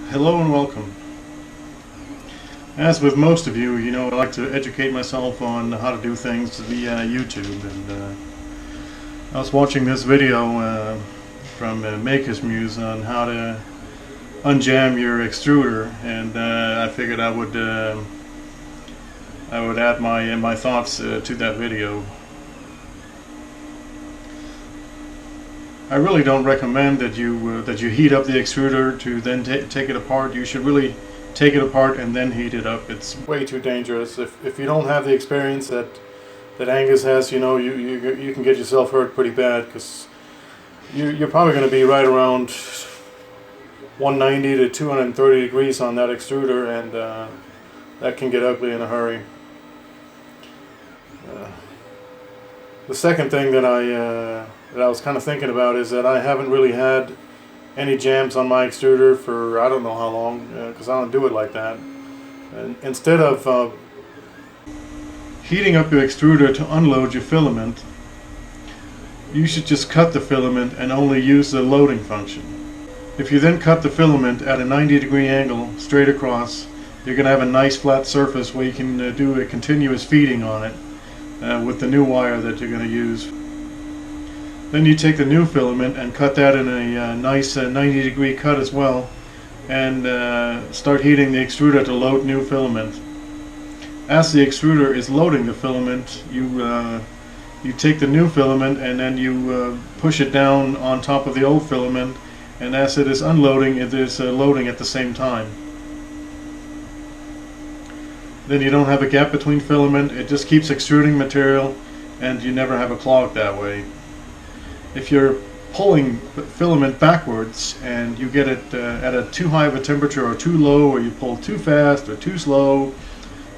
Hello and welcome. As with most of you, I like to educate myself on how to do things via YouTube. And I was watching this video from Maker's Muse on how to unjam your extruder, and I figured I would add my thoughts to that video. I really don't recommend that you heat up the extruder to then take it apart. You should really take it apart and then heat it up. It's way too dangerous. If you don't have the experience that Angus has, you can get yourself hurt pretty bad, because you're probably going to be right around 190 to 230 degrees on that extruder, and that can get ugly in a hurry. The second thing that I was kind of thinking about is that I haven't really had any jams on my extruder for I don't know how long, because I don't do it like that. And instead of heating up your extruder to unload your filament, you should just cut the filament and only use the loading function. If you then cut the filament at a 90-degree angle straight across, you're going to have a nice flat surface where you can do a continuous feeding on it with the new wire that you're going to use. Then you take the new filament and cut that in a nice 90-degree cut as well, and start heating the extruder to load new filament. As the extruder is loading the filament, you take the new filament and then you push it down on top of the old filament, and as it is unloading, it is loading at the same time. Then you don't have a gap between filament. It just keeps extruding material, and you never have a clog that way. If you're pulling filament backwards and you get it at a too high of a temperature or too low, or you pull too fast or too slow,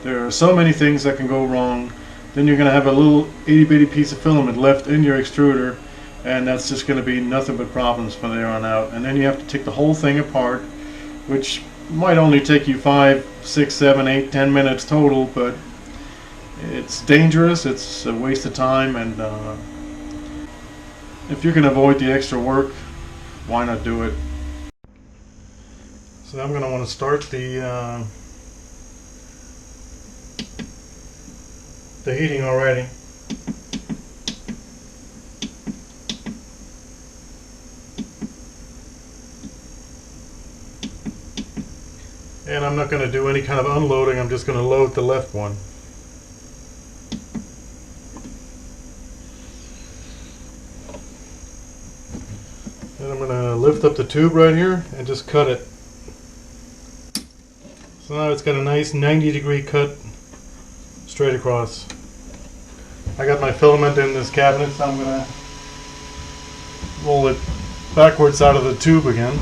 there are so many things that can go wrong. Then you're going to have a little itty-bitty piece of filament left in your extruder, and that's just going to be nothing but problems from there on out. And then you have to take the whole thing apart, which might only take you 5, 6, 7, 8, 10 minutes total, but it's dangerous, it's a waste of time, and if you can avoid the extra work, why not do it? So I'm going to want to start the heating already. And I'm not going to do any kind of unloading, I'm just going to load the left one. Then I'm going to lift up the tube right here and just cut it. So now it's got a nice 90-degree cut straight across. I got my filament in this cabinet, so I'm going to roll it backwards out of the tube again.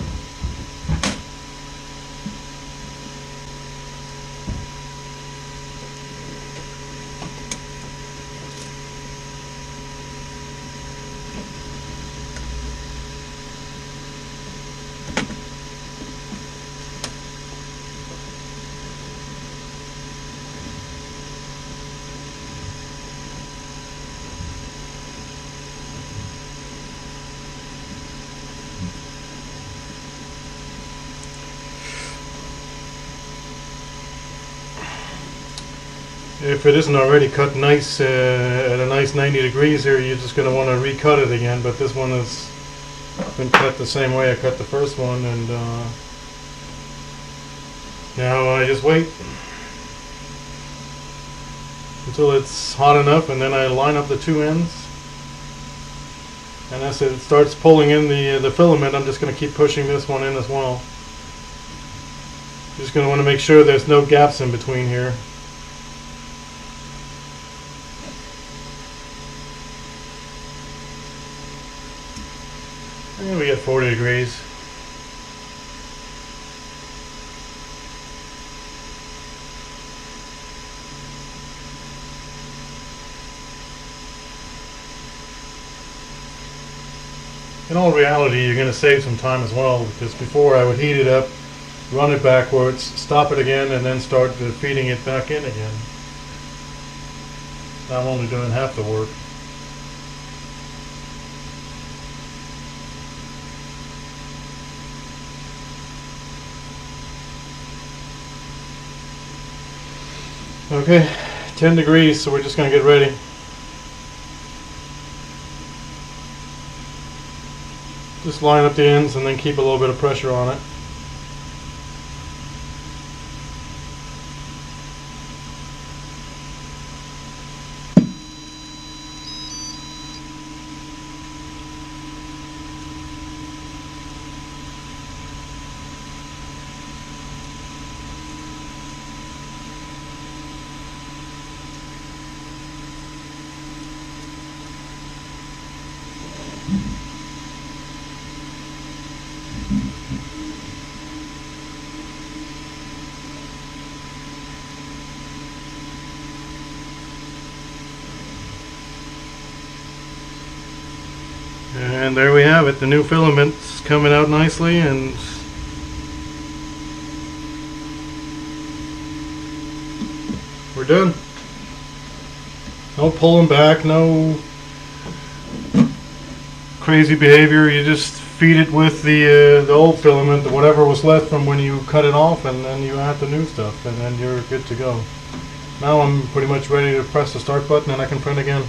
If it isn't already cut nice at a nice 90 degrees here, you're just going to want to recut it again, but this one has been cut the same way I cut the first one, and now I just wait until it's hot enough, and then I line up the two ends, and as it starts pulling in the filament, I'm just going to keep pushing this one in as well. Just going to want to make sure there's no gaps in between here. And we get 40 degrees. In all reality, you're going to save some time as well, because before I would heat it up, run it backwards, stop it again, and then start feeding it back in again. Now I'm only doing half the work. Okay, 10 degrees, so we're just going to get ready. Just line up the ends and then keep a little bit of pressure on it. And there we have it, the new filament's coming out nicely, and we're done. No pulling back, no crazy behavior. You just feed it with the old filament, whatever was left from when you cut it off, and then you add the new stuff, and then you're good to go. Now I'm pretty much ready to press the start button and I can print again.